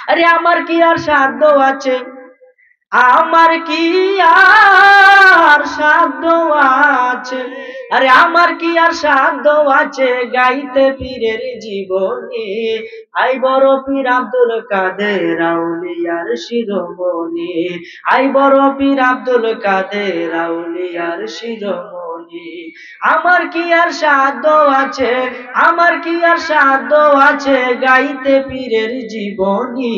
আরে আমার কি আর সাধ্য আছে, আমার কি আর সাধ্য আছে, আরে আমার কি আর সাধ্য আছে গাইতে পীরের জীবনী। আই বড় পীর আব্দুল কাদের আউলিয়ার শিরোমণি, আই বড় পীর আব্দুল কাদের আউলিয়ার শিরোমণি। আমার কি আর সাধ্য আছে, আমার কি আর সাধ্য আছে গাইতে পীরের জীবনী।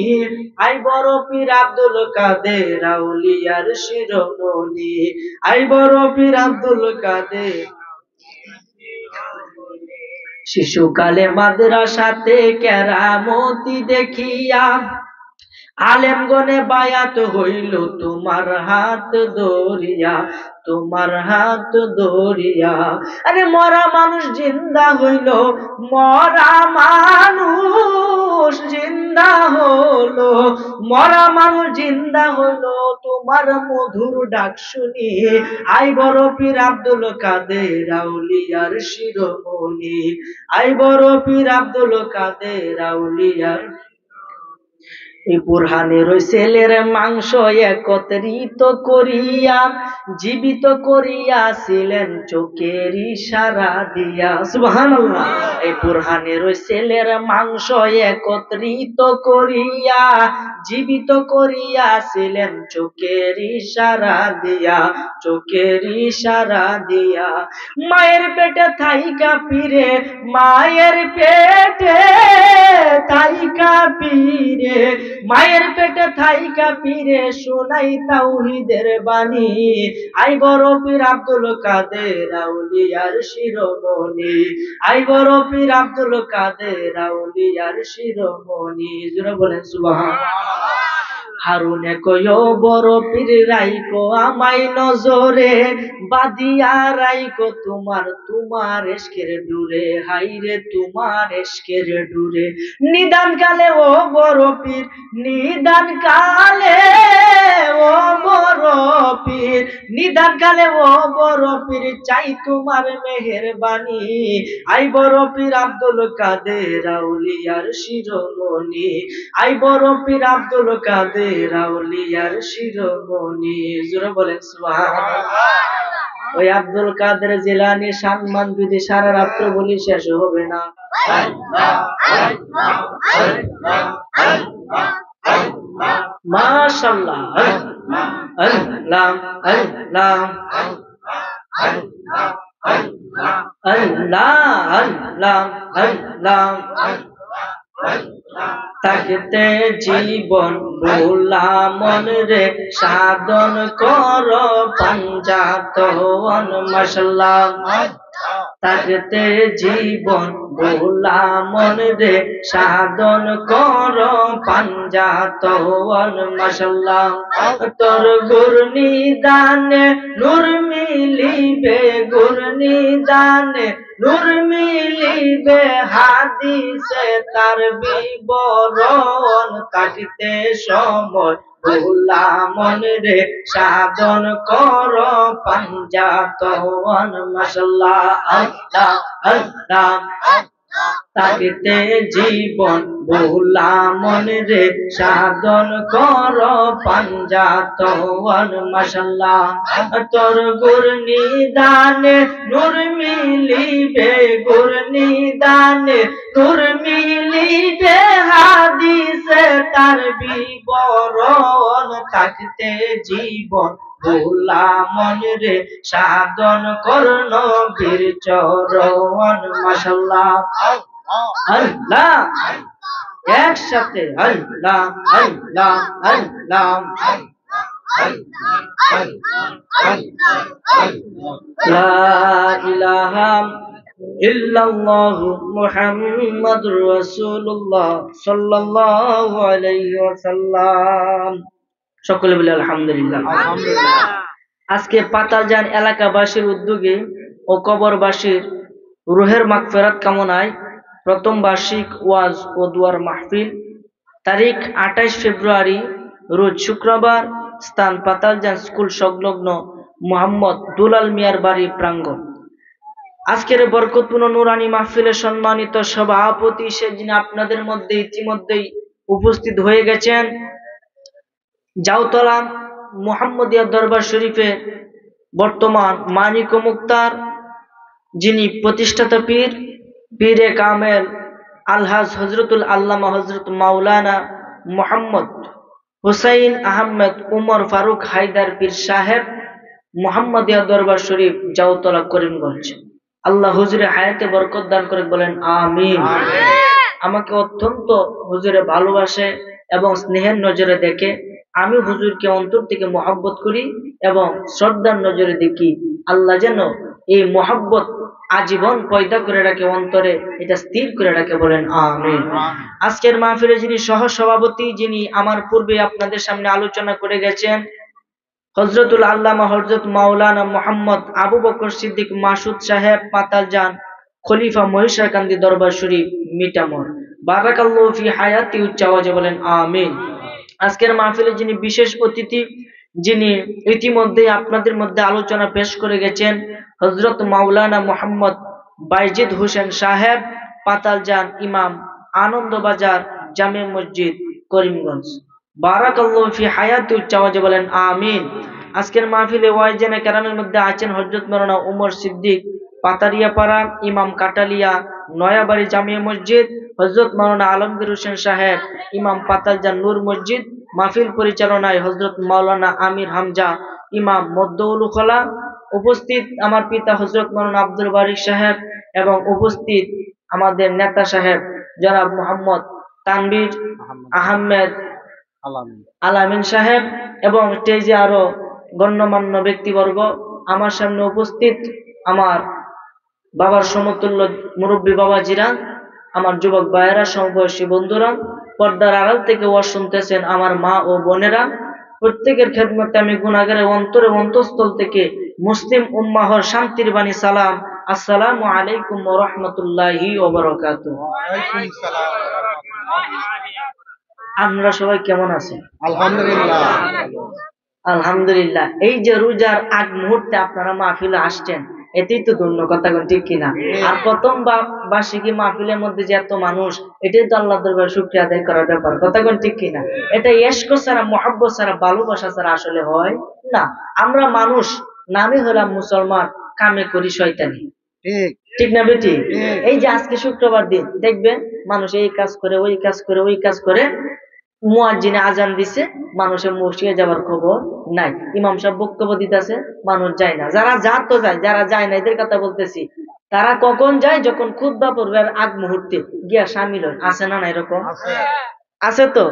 আই বড় পীর আব্দুল কাদের আউলিয়ার শিরোমণি, আই বড় পীর আব্দুল কাদের। শিশুকালে মাদ্রাসাতে কেরামতি দেখিয়া আলেমগণে বায়াত হইল তোমার হাত ধরিয়া, তোমার হাত ধরিয়া। আরে মরা মানুষ জিন্দা হইল, মরা মানুষ জিন্দা হলো, মরা মানুষ জিন্দা হলো তোমার মধুর ডাক শুনি। আই বড় পীর আব্দুল কাদের আউলিয়ার শিরোমণি, আই বড় পীর আব্দুল কাদের আউলিয়ার। এই বুরহানের ওই ছেলের মাংস একত্রিত করিয়া জীবিত করিয়াছিলেন চোখের ইশারা দিয়া। সুবহানাল্লাহ। এই বুরহানের ওই ছেলের মাংস একত্রিত করিয়া জীবিত করিয়াছিলেন চোখের ইশারা দিয়া, চোখের ইশারা দিয়া। মায়ের পেটে থাইকা পীরে, মায়ের পেটে থাইকা পীরে, মায়ের পেটে থাইকা পীরে শোনাই তাওহীদের বাণী। আই বড় পীর আব্দুল কাদের আউলিয়ার শিরোমণি, আই বড় পীর আব্দুল কাদের আউলিয়ার শিরোমণি। জোরে বলেন সুবহানাল্লাহ। হারুনে কয়ো বড় পীর রাইকো আমায় নজরে, বাদিয়া রাইকো তোমার তোমার এশকের ডুরে, হাইরে তোমার এশকের ডুরে। নিদান কালে ও বড় পীর, নিদান কালে ও বড় পীর, নিদান কালে ও বড় পীর চাই তোমার মেহেরবানি। আই বড় পীর আব্দুল কাদের আউলিয়ার শিরোমণি, আই বড় পীর আব্দুল কাদের আউলিয়ার শিরোমণি। জোরে বলেন সুবহানাল্লাহ। ওই আব্দুল কাদের জিলানী সম্মান যদি সারা রাত্র বলি শেষ হবে না। মাশাআল্লাহ। আল্লাহ আল্লাহ আল্লাহ আল্লাহ আল্লাহ। থাকতে জীবন ভোলা মন রে সাধন কর পঞ্জাতন। মাশাআল্লাহ। থাকতে জীবন ভোলা মন রে সাধন কর পঞ্জাতন। মাশাআল্লাহ। তোর গুর নিদানে নূর মিলিবে, গুর নিদানে নূর মিলিবে, হাদিসে তার বিবরণ। থাকতে সময় ভোলা মন রে সাধন কর পঞ্জাতন। মাশাআল্লাহ। আল্লাহ আল্লাহ। থাকতে জীবন ভোলা মন রে সাধন কর পঞ্জাতন। মাশাআল্লাহ। তোর গুর নিদানে নূর মিলিবে, গুর নিদানে নূর মিলিবে, হাদিসে তার বিবরণ। থাকতে জীবন ভোলা মন রে সাধন কর নবীর চরণ। মাশাআল্লাহ। আল্লাহ। একসাথে আল্লাহ আল্লাহ আল্লাহ। লা ইলাহা ইল্লাল্লাহু মুহাম্মাদুর রাসূলুল্লাহ সাল্লাল্লাহু আলাইহি ওয়াসাল্লাম। সকলে বলে আলহামদুলিল্লাহ। আজকে পাতালজান এলাকাবাসীর উদ্যোগে ও কবরবাসীর রুহের মাগফিরাত কামনায় প্রথম বার্ষিক ওয়াজ ও দুয়ার মাহফিল তারিখ 28 ফেব্রুয়ারি রোজ শুক্রবার, স্থান পাতালজান স্কুল সংলগ্ন মোহাম্মদ দুলাল মিয়ার বাড়ি প্রাঙ্গণ। আজকের বরকতপূর্ণ নুরানি মাহফিলের সম্মানিত সভাপতি, সেদিন আপনাদের মধ্যে ইতিমধ্যেই উপস্থিত হয়ে গেছেন জাউতলা মুহাম্মদিয়া দরবার শরীফে বর্তমান মানিক ও মুক্তার যিনি প্রতিষ্ঠাতা পীর পীরে কামেল আলহাজ হজরতুল আল্লামা হজরত মাওলানা মোহাম্মদ হুসাইন আহমেদ উমর ফারুক হায়দার পীর সাহেব মুহাম্মদিয়া দরবার শরীফ জাউতলা করিমগঞ্জ। আল্লাহ হুজুরে হায়াতে বরকত দান করে, বলেন আমিন। আমাকে অত্যন্ত হুজুরে ভালোবাসে এবং স্নেহের নজরে দেখে। আমি হুজুরকে অন্তর থেকে মহব্বত করি এবং শ্রদ্ধার নজরে দেখি। আল্লাহ যেন এই মহব্বত আজীবন পয়দা করে রাখে, অন্তরে এটা স্থির করে রাখে, বলেন আমিন। আজকের মাহফিলে যিনি সহ সভাপতি, যিনি আমার পূর্বে আপনাদের সামনে আলোচনা করে গেছেন, হজরতুল আল্লামা হজরত মাওলানা মোহাম্মদ আবু বকর সিদ্দিক মাসুদ সাহেব পাতালজান খলিফা মহিষারকান্দি দরবার শরীফ মিটামর, বারাকাল্লাহু ফি হায়াতি, উচ্চ আওয়াজে বলেন আমিন। আজকের মাহফিলে যিনি বিশেষ অতিথি, যিনি ইতিমধ্যে আপনাদের মধ্যে আলোচনা পেশ করে গেছেন, হজরত মাওলানা মোহাম্মদ বাইজিদ হোসেন সাহেব পাতালজান ইমাম, আনন্দবাজার জামে মসজিদ করিমগঞ্জ, বারাকাল্লাহু ফি হায়াতি, উচ্চ আওয়াজে বলেন আমিন। আজকের মাহফিলে ওয়াইজেনে কেরামের মধ্যে আছেন হযরত মাওলানা উমর সিদ্দিক পাতারিয়াপাড়া ইমাম, কাটালিয়া নয়াবাড়ি জামিয়া মসজিদ, হযরত মাওলানা আলমগীর হোসেন সাহেব ইমাম, পাতালজান নূর মসজিদ। মাহফিল পরিচালনায় হযরত মাওলানা আমির হামজা ইমাম, মদ্দউল খোলা। উপস্থিত আমার পিতা হযরত মাওলানা আব্দুল বারিক সাহেব এবং উপস্থিত আমাদের নেতা সাহেব জনাব মোহাম্মদ তানভীর আহমেদ আলামিন সাহেব এবং স্টেজে আরো গণ্যমান্য ব্যক্তিবর্গ। আমার সামনে উপস্থিত আমার বাবার সমতুল্য মুরব্বী বাবাজিরা, আমার যুবক ভাইয়েরা, সমবয়সী বন্ধুরা, পর্দার আড়াল থেকে ওয়াজ শুনতেছেন আমার মা ও বোনেরা, প্রত্যেকের খেদমতে আমি গুনাহগারের অন্তরে অন্তঃস্থল থেকে মুসলিম উম্মাহর শান্তির বাণী সালাম, আসসালামু আলাইকুম ওয়া রাহমাতুল্লাহি ওয়া বারাকাতুহু। আপনারা সবাই কেমন আছেন? আলহামদুলিল্লাহ। আলহামদুলিল্লাহ। এই যে রোজার আগ মুহূর্তে আপনারা মাহফিলে আসছেন, এটাই তো ধন্য, কথা ঠিক কিনা? আর প্রথম বার্ষিকী মাহফিলের মধ্যে যে এত মানুষ, এটাই তো আল্লাহ দরবারে শুকরিয়া আদায় করার ব্যাপার, কথা ঠিক কিনা? এটা ইশক ছাড়া, মহব্বত ছাড়া, ভালোবাসা ছাড়া আসলে হয় না। আমরা মানুষ, নামে হলাম মুসলমান, কামে করি শয়তানি, ঠিক না বেটি? এই যে আজকে শুক্রবার দিন, দেখবেন মানুষ এই কাজ করে, ওই কাজ করে, ওই কাজ করে, মুয়াজ্জিনে আজান দিছে, মানুষের মসজিদে যাওয়ার খবর নাই, ইমাম সাহেব বক্তব্য দিতেছে, মানুষ যায় না। যারা যায় তো যায়, যারা যায় না এদের কথা বলতেছি। তারা কখন যায়? যখন খুতবা পড়বে আগ মুহূর্তে গিয়া শামিল হয়। আছে না না এরকম? আছে তো।